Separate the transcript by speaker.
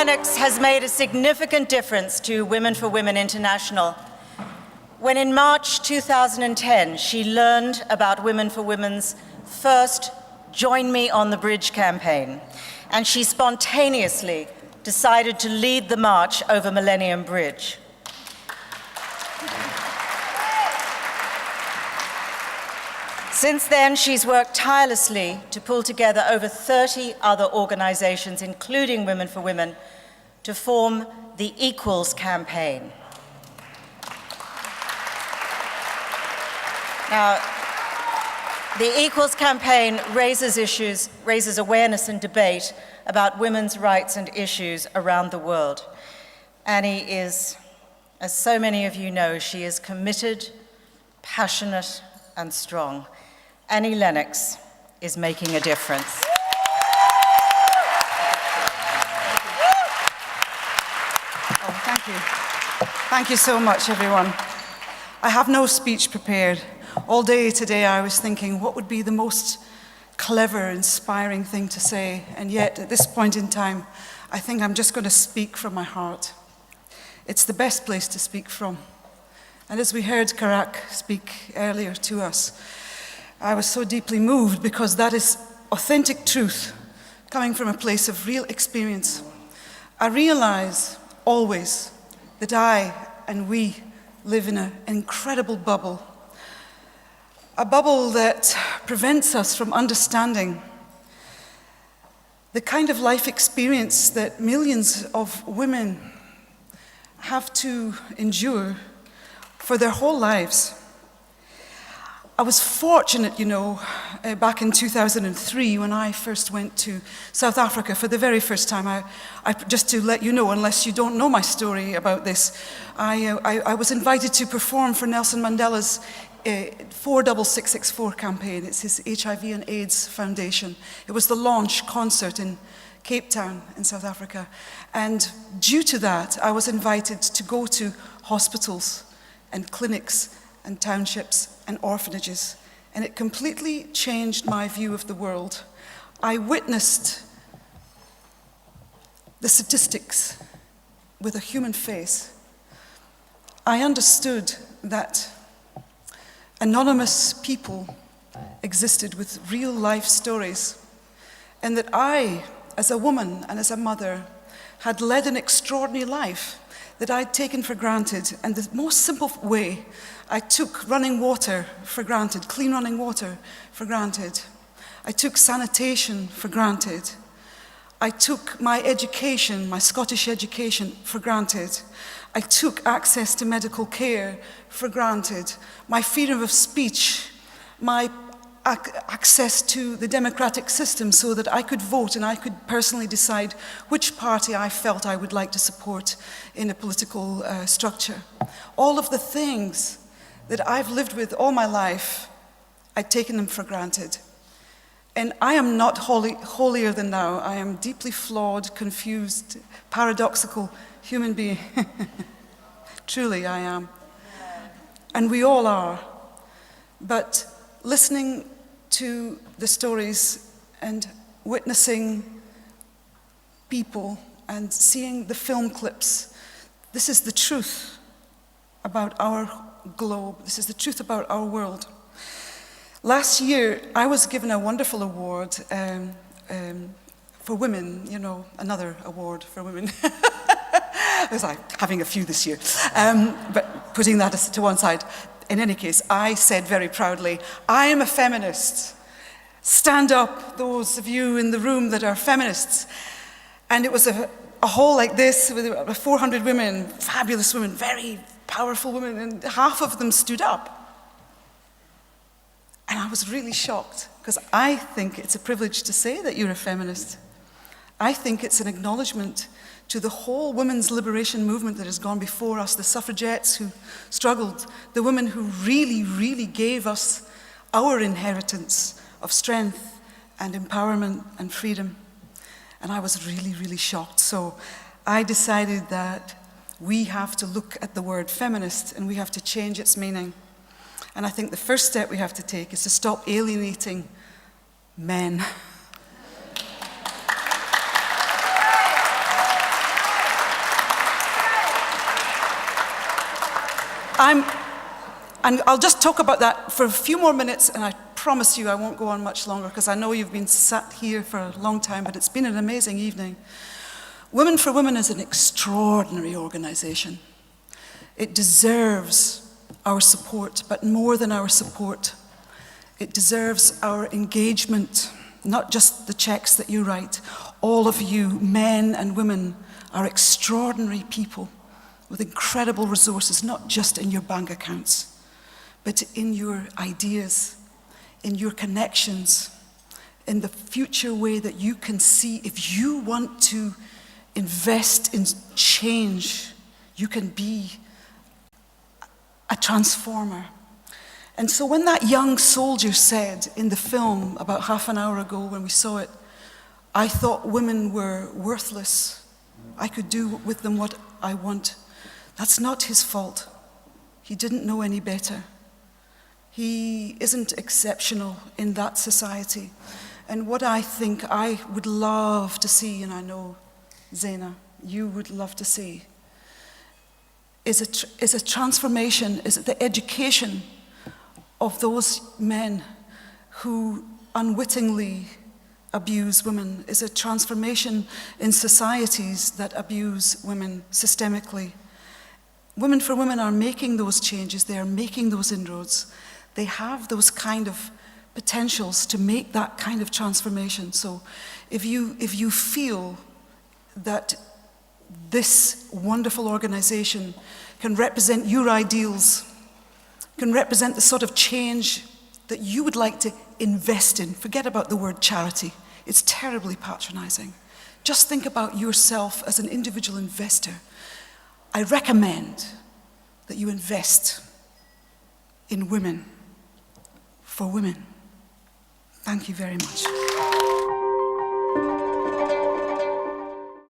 Speaker 1: Lennox has made a significant difference to Women for Women International. When in March 2010, she learned about Women for Women's first Join Me on the Bridge campaign, and she spontaneously decided to lead the march over Millennium Bridge. Since then, she's worked tirelessly to pull together over 30 other organizations, including Women for Women, to form the Equals campaign. Now, the Equals campaign raises awareness and debate about women's rights and issues around the world. Annie is, as so many of you know, she is committed, passionate, and strong. Annie Lennox is making a difference.
Speaker 2: Oh, thank you. Thank you so much, everyone. I have no speech prepared. All day today I was thinking, what would be the most clever, inspiring thing to say? And yet, at this point in time, I think I'm just going to speak from my heart. It's the best place to speak from. And as we heard Karak speak earlier to us, I was so deeply moved because that is authentic truth coming from a place of real experience. I realize always that I and we live in an incredible bubble, a bubble that prevents us from understanding the kind of life experience that millions of women have to endure for their whole lives. I was fortunate, back in 2003 when I first went to South Africa for the very first time. I just to let you know, unless you don't know my story about this, I was invited to perform for Nelson Mandela's 46664 campaign. It's his HIV and AIDS Foundation. It was the launch concert in Cape Town in South Africa. And due to that, I was invited to go to hospitals and clinics and townships and orphanages, and it completely changed my view of the world. I witnessed the statistics with a human face. I understood that anonymous people existed with real life stories, and that I, as a woman and as a mother, had led an extraordinary life that I'd taken for granted. And the most simple way, I took running water for granted, clean running water for granted. I took sanitation for granted. I took my education, my Scottish education, for granted. I took access to medical care for granted. My freedom of speech, my access to the democratic system so that I could vote and I could personally decide which party I felt I would like to support in a political structure. All of the things that I've lived with all my life, I'd taken them for granted. And I am not holier than thou. I am deeply flawed, confused, paradoxical human being. Truly, I am. And we all are. But listening to the stories and witnessing people and seeing the film clips, this is the truth about our globe. This is the truth about our world. Last year, I was given a wonderful award for women, another award for women. I was like having a few this year, but putting that to one side. In any case, I said very proudly, I am a feminist. Stand up, those of you in the room that are feminists. And it was a hall like this with 400 women, fabulous women, very powerful women, and half of them stood up. And I was really shocked, because I think it's a privilege to say that you're a feminist. I think it's an acknowledgement to the whole women's liberation movement that has gone before us, the suffragettes who struggled, the women who really, really gave us our inheritance of strength and empowerment and freedom. And I was really, really shocked. So I decided that we have to look at the word feminist and we have to change its meaning. And I think the first step we have to take is to stop alienating men. And I'll just talk about that for a few more minutes, and I promise you I won't go on much longer, because I know you've been sat here for a long time, but it's been an amazing evening. Women for Women is an extraordinary organization. It deserves our support, but more than our support, it deserves our engagement, not just the checks that you write. All of you, men and women, are extraordinary people with incredible resources, not just in your bank accounts, but in your ideas, in your connections, in the future way that you can see. If you want to invest in change, you can be a transformer. And so when that young soldier said in the film about half an hour ago when we saw it, I thought women were worthless, I could do with them what I want. That's not his fault. He didn't know any better. He isn't exceptional in that society. And what I think I would love to see, and I know, Zena, you would love to see, is a transformation, is the education of those men who unwittingly abuse women, is a transformation in societies that abuse women systemically. Women for Women are making those changes, they are making those inroads. They have those kind of potentials to make that kind of transformation. So if you feel that this wonderful organization can represent your ideals, can represent the sort of change that you would like to invest in, forget about the word charity. It's terribly patronizing. Just think about yourself as an individual investor. I recommend that you invest in women for women. Thank you very much.